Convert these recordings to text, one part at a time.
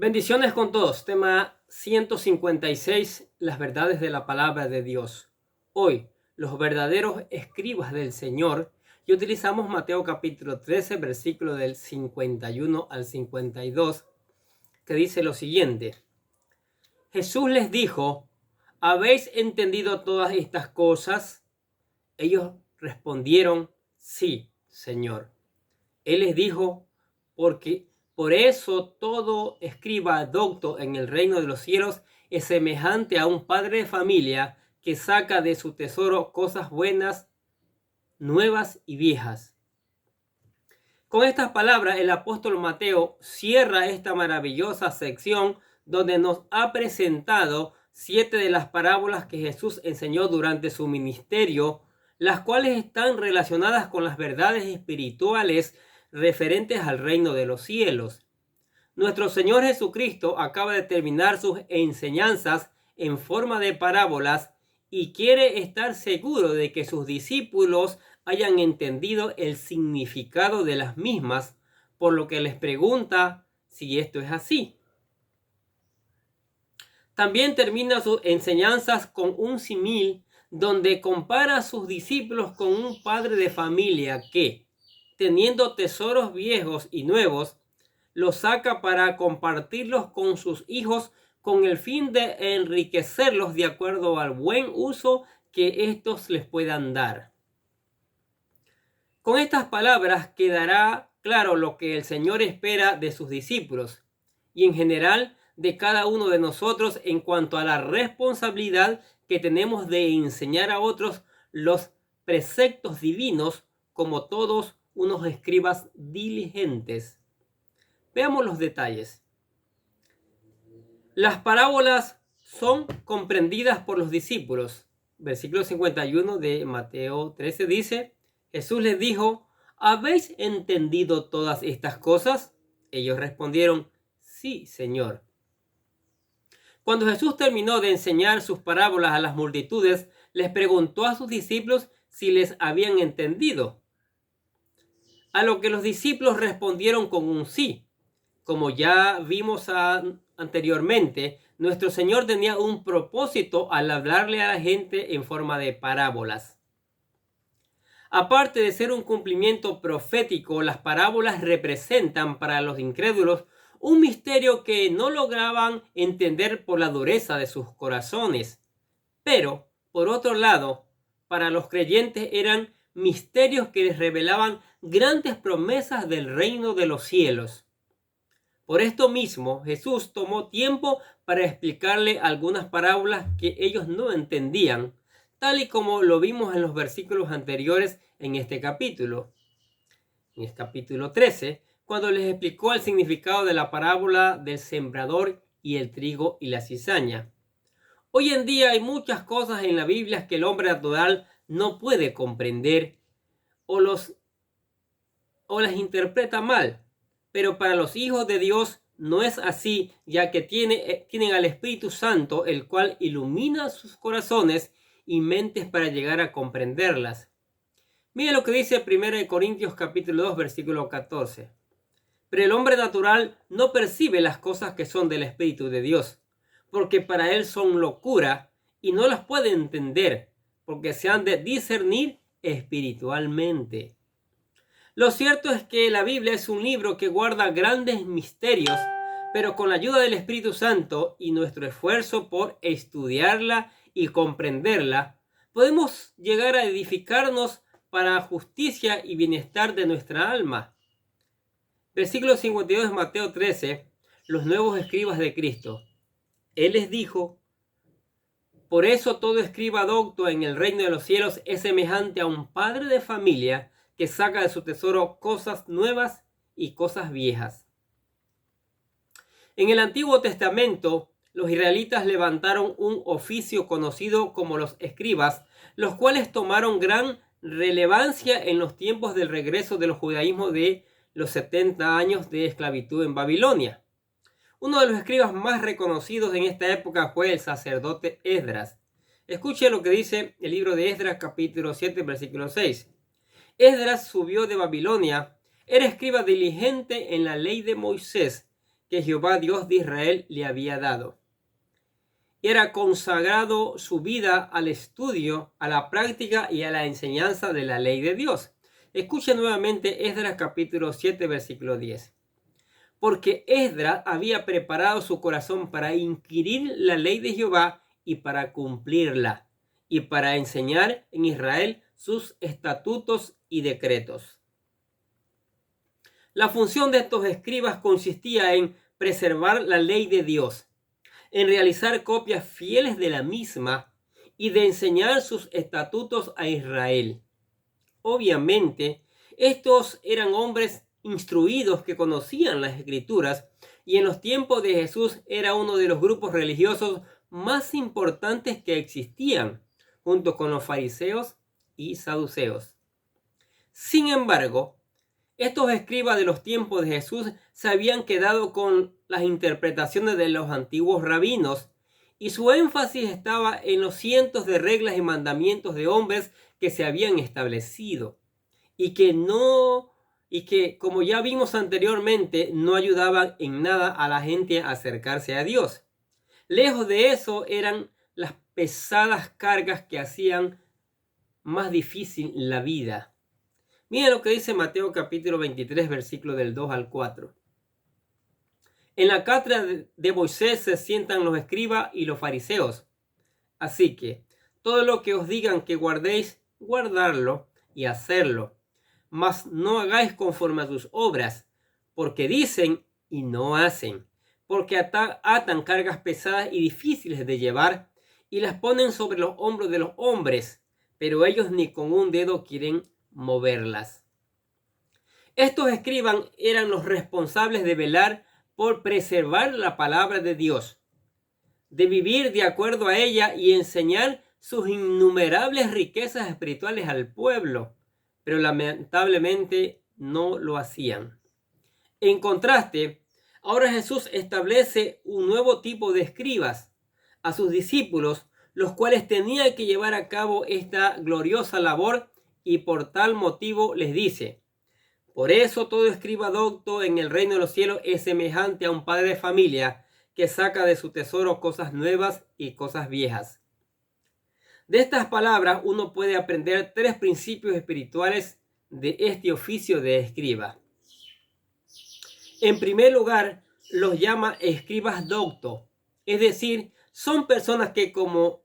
Bendiciones con todos. Tema 156. Las verdades de la palabra de Dios. Hoy, los verdaderos escribas del Señor. Y utilizamos Mateo capítulo 13, versículo del 51 al 52, que dice lo siguiente. Jesús les dijo: ¿habéis entendido todas estas cosas? Ellos respondieron: sí, Señor. Él les dijo: por eso todo escriba docto en el reino de los cielos es semejante a un padre de familia que saca de su tesoro cosas buenas, nuevas y viejas. Con estas palabras, el apóstol Mateo cierra esta maravillosa sección donde nos ha presentado 7 de las parábolas que Jesús enseñó durante su ministerio, las cuales están relacionadas con las verdades espirituales referentes al reino de los cielos. Nuestro Señor Jesucristo acaba de terminar sus enseñanzas en forma de parábolas y quiere estar seguro de que sus discípulos hayan entendido el significado de las mismas, por lo que les pregunta si esto es así. También termina sus enseñanzas con un símil donde compara a sus discípulos con un padre de familia que, teniendo tesoros viejos y nuevos, los saca para compartirlos con sus hijos con el fin de enriquecerlos de acuerdo al buen uso que estos les puedan dar. Con estas palabras quedará claro lo que el Señor espera de sus discípulos y en general de cada uno de nosotros en cuanto a la responsabilidad que tenemos de enseñar a otros los preceptos divinos como todos unos escribas diligentes. Veamos los detalles. Las parábolas son comprendidas por los discípulos. Versículo 51 de Mateo 13 dice: Jesús les dijo: ¿habéis entendido todas estas cosas? Ellos respondieron: sí, Señor. Cuando Jesús terminó de enseñar sus parábolas a las multitudes, les preguntó a sus discípulos si les habían entendido. A lo que los discípulos respondieron con un sí. Como ya vimos anteriormente, nuestro Señor tenía un propósito al hablarle a la gente en forma de parábolas. Aparte de ser un cumplimiento profético, las parábolas representan para los incrédulos un misterio que no lograban entender por la dureza de sus corazones. Pero, por otro lado, para los creyentes eran misterios que les revelaban grandes promesas del reino de los cielos. Por esto mismo, Jesús tomó tiempo para explicarle algunas parábolas que ellos no entendían, tal y como lo vimos en los versículos anteriores en este capítulo. En el capítulo 13, cuando les explicó el significado de la parábola del sembrador y el trigo y la cizaña. Hoy en día hay muchas cosas en la Biblia que el hombre natural no puede comprender o las interpreta mal. Pero para los hijos de Dios no es así, ya que tienen al Espíritu Santo, el cual ilumina sus corazones y mentes para llegar a comprenderlas. Mira lo que dice 1 Corintios capítulo 2, versículo 14. Pero el hombre natural no percibe las cosas que son del Espíritu de Dios, porque para él son locura y no las puede entender, porque se han de discernir espiritualmente. Lo cierto es que la Biblia es un libro que guarda grandes misterios, pero con la ayuda del Espíritu Santo y nuestro esfuerzo por estudiarla y comprenderla, podemos llegar a edificarnos para justicia y bienestar de nuestra alma. Versículo 52 de Mateo 13, los nuevos escribas de Cristo. Él les dijo: por eso todo escriba docto en el reino de los cielos es semejante a un padre de familia que saca de su tesoro cosas nuevas y cosas viejas. En el Antiguo Testamento, los israelitas levantaron un oficio conocido como los escribas, los cuales tomaron gran relevancia en los tiempos del regreso del judaísmo de los 70 años de esclavitud en Babilonia. Uno de los escribas más reconocidos en esta época fue el sacerdote Esdras. Escuche lo que dice el libro de Esdras, capítulo 7, versículo 6. Esdras subió de Babilonia, era escriba diligente en la ley de Moisés, que Jehová Dios de Israel le había dado. Era consagrado su vida al estudio, a la práctica y a la enseñanza de la ley de Dios. Escuche nuevamente Esdras capítulo 7, versículo 10. Porque Esdras había preparado su corazón para inquirir la ley de Jehová y para cumplirla, y para enseñar en Israel sus estatutos y decretos. La función de estos escribas consistía en preservar la ley de Dios, en realizar copias fieles de la misma y de enseñar sus estatutos a Israel. Obviamente, estos eran hombres instruidos que conocían las Escrituras, y en los tiempos de Jesús era uno de los grupos religiosos más importantes que existían, junto con los fariseos y saduceos. Sin embargo, estos escribas de los tiempos de Jesús se habían quedado con las interpretaciones de los antiguos rabinos, y su énfasis estaba en los cientos de reglas y mandamientos de hombres que se habían establecido y que, como ya vimos anteriormente, no ayudaban en nada a la gente a acercarse a Dios. Lejos de eso eran las pesadas cargas que hacían más difícil la vida. Mira lo que dice Mateo capítulo 23, versículo del 2 al 4. En la cátedra de Moisés se sientan los escribas y los fariseos. Así que todo lo que os digan que guardéis, guardarlo y hacerlo. Mas no hagáis conforme a sus obras, porque dicen y no hacen, porque atan cargas pesadas y difíciles de llevar y las ponen sobre los hombros de los hombres, pero ellos ni con un dedo quieren moverlas. Estos escribas eran los responsables de velar por preservar la palabra de Dios, de vivir de acuerdo a ella y enseñar sus innumerables riquezas espirituales al pueblo, pero lamentablemente no lo hacían. En contraste, ahora Jesús establece un nuevo tipo de escribas, a sus discípulos, los cuales tenían que llevar a cabo esta gloriosa labor, y por tal motivo les dice: por eso todo escriba docto en el reino de los cielos es semejante a un padre de familia que saca de su tesoro cosas nuevas y cosas viejas. De estas palabras uno puede aprender 3 principios espirituales de este oficio de escriba. En primer lugar, los llama escribas docto, es decir, son personas que, como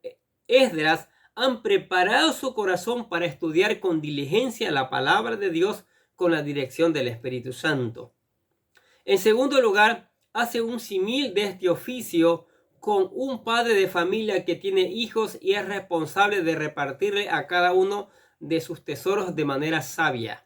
Esdras, han preparado su corazón para estudiar con diligencia la palabra de Dios con la dirección del Espíritu Santo. En segundo lugar, hace un símil de este oficio con un padre de familia que tiene hijos y es responsable de repartirle a cada uno de sus tesoros de manera sabia.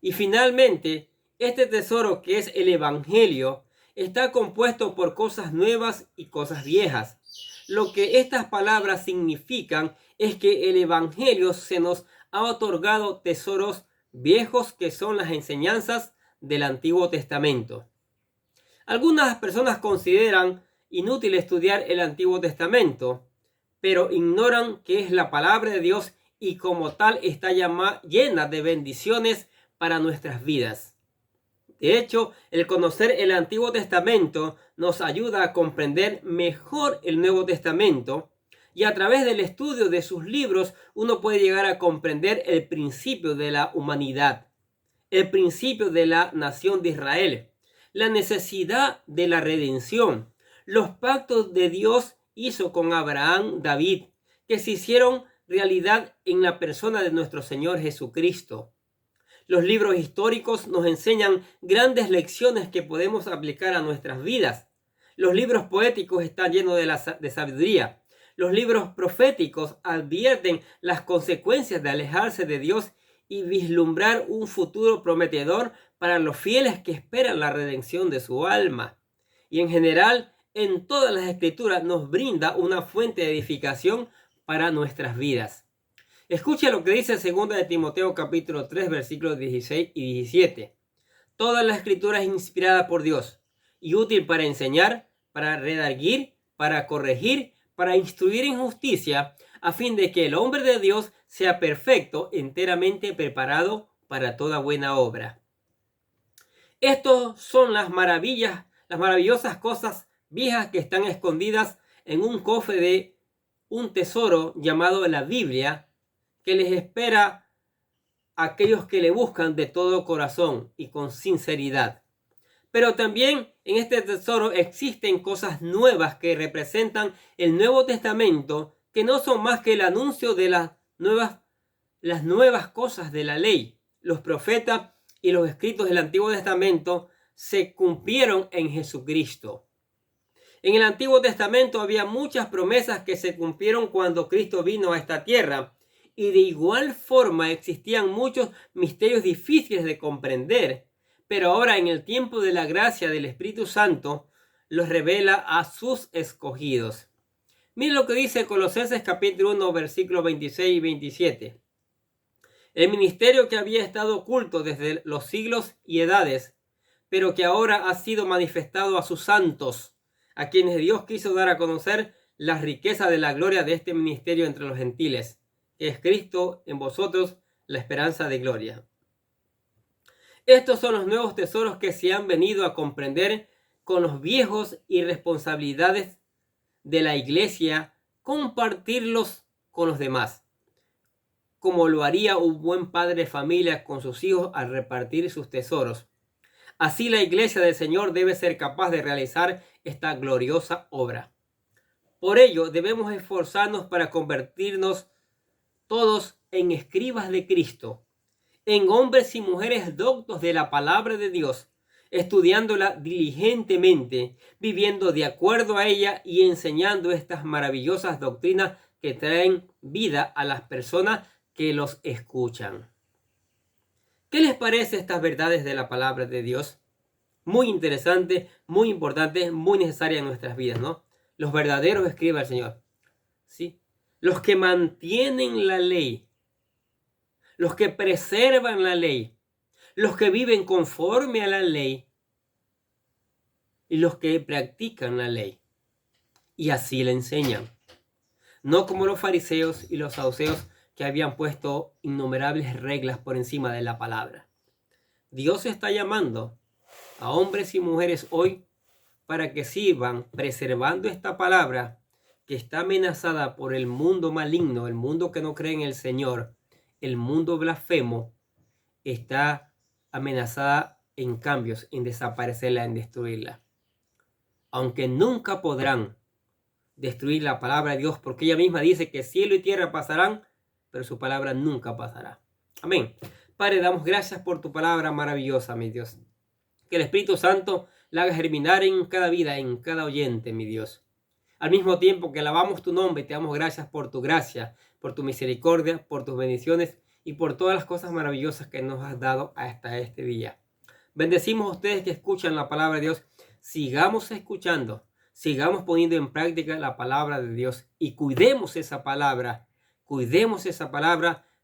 Y finalmente, este tesoro, que es el Evangelio, está compuesto por cosas nuevas y cosas viejas. Lo que estas palabras significan es que el Evangelio se nos ha otorgado tesoros viejos, que son las enseñanzas del Antiguo Testamento. Algunas personas consideran inútil estudiar el Antiguo Testamento, pero ignoran que es la palabra de Dios y como tal está llena de bendiciones para nuestras vidas. De hecho, el conocer el Antiguo Testamento nos ayuda a comprender mejor el Nuevo Testamento, y a través del estudio de sus libros uno puede llegar a comprender el principio de la humanidad, el principio de la nación de Israel, la necesidad de la redención, los pactos de Dios hizo con Abraham, David, que se hicieron realidad en la persona de nuestro Señor Jesucristo. Los libros históricos nos enseñan grandes lecciones que podemos aplicar a nuestras vidas. Los libros poéticos están llenos de sabiduría. Los libros proféticos advierten las consecuencias de alejarse de Dios y vislumbrar un futuro prometedor para los fieles que esperan la redención de su alma. Y en general, en todas las escrituras nos brinda una fuente de edificación para nuestras vidas. Escucha lo que dice 2 de Timoteo capítulo 3 versículos 16 y 17. Toda la escritura es inspirada por Dios y útil para enseñar, para redarguir, para corregir, para instruir en justicia, a fin de que el hombre de Dios sea perfecto, enteramente preparado para toda buena obra. Estas son las maravillas, las maravillosas cosas viejas que están escondidas en un cofre de un tesoro llamado la Biblia, que les espera a aquellos que le buscan de todo corazón y con sinceridad. Pero también en este tesoro existen cosas nuevas que representan el Nuevo Testamento, que no son más que el anuncio de las nuevas cosas de la ley. Los profetas y los escritos del Antiguo Testamento se cumplieron en Jesucristo. En el Antiguo Testamento había muchas promesas que se cumplieron cuando Cristo vino a esta tierra, y de igual forma existían muchos misterios difíciles de comprender, pero ahora en el tiempo de la gracia del Espíritu Santo los revela a sus escogidos. Miren lo que dice Colosenses capítulo 1 versículos 26 y 27. El ministerio que había estado oculto desde los siglos y edades, pero que ahora ha sido manifestado a sus santos, a quienes Dios quiso dar a conocer las riquezas de la gloria de este ministerio entre los gentiles, que es Cristo en vosotros, la esperanza de gloria. Estos son los nuevos tesoros que se han venido a comprender con los viejos y responsabilidades de la iglesia, compartirlos con los demás, como lo haría un buen padre de familia con sus hijos al repartir sus tesoros. Así la iglesia del Señor debe ser capaz de realizar esta gloriosa obra. Por ello debemos esforzarnos para convertirnos todos en escribas de Cristo, en hombres y mujeres doctos de la palabra de Dios, estudiándola diligentemente, viviendo de acuerdo a ella y enseñando estas maravillosas doctrinas que traen vida a las personas que los escuchan. ¿Qué les parece estas verdades de la palabra de Dios? Muy interesante, muy importante, muy necesaria en nuestras vidas, ¿no? Los verdaderos escribas del Señor, ¿sí? Los que mantienen la ley, los que preservan la ley, los que viven conforme a la ley y los que practican la ley y así la enseñan. No como los fariseos y los saduceos que habían puesto innumerables reglas por encima de la palabra. Dios está llamando a hombres y mujeres hoy para que sirvan preservando esta palabra que está amenazada por el mundo maligno, el mundo que no cree en el Señor, el mundo blasfemo, está amenazada en cambios, en desaparecerla, en destruirla. Aunque nunca podrán destruir la palabra de Dios, porque ella misma dice que cielo y tierra pasarán, pero su palabra nunca pasará. Amén. Padre, damos gracias por tu palabra maravillosa, mi Dios. Que el Espíritu Santo la haga germinar en cada vida, en cada oyente, mi Dios. Al mismo tiempo que alabamos tu nombre, te damos gracias por tu gracia, por tu misericordia, por tus bendiciones y por todas las cosas maravillosas que nos has dado hasta este día. Bendecimos a ustedes que escuchan la palabra de Dios. Sigamos escuchando, sigamos poniendo en práctica la palabra de Dios y cuidemos esa palabra,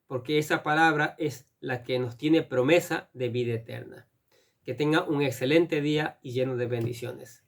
porque esa palabra es la que nos tiene promesa de vida eterna. Que tenga un excelente día y lleno de bendiciones.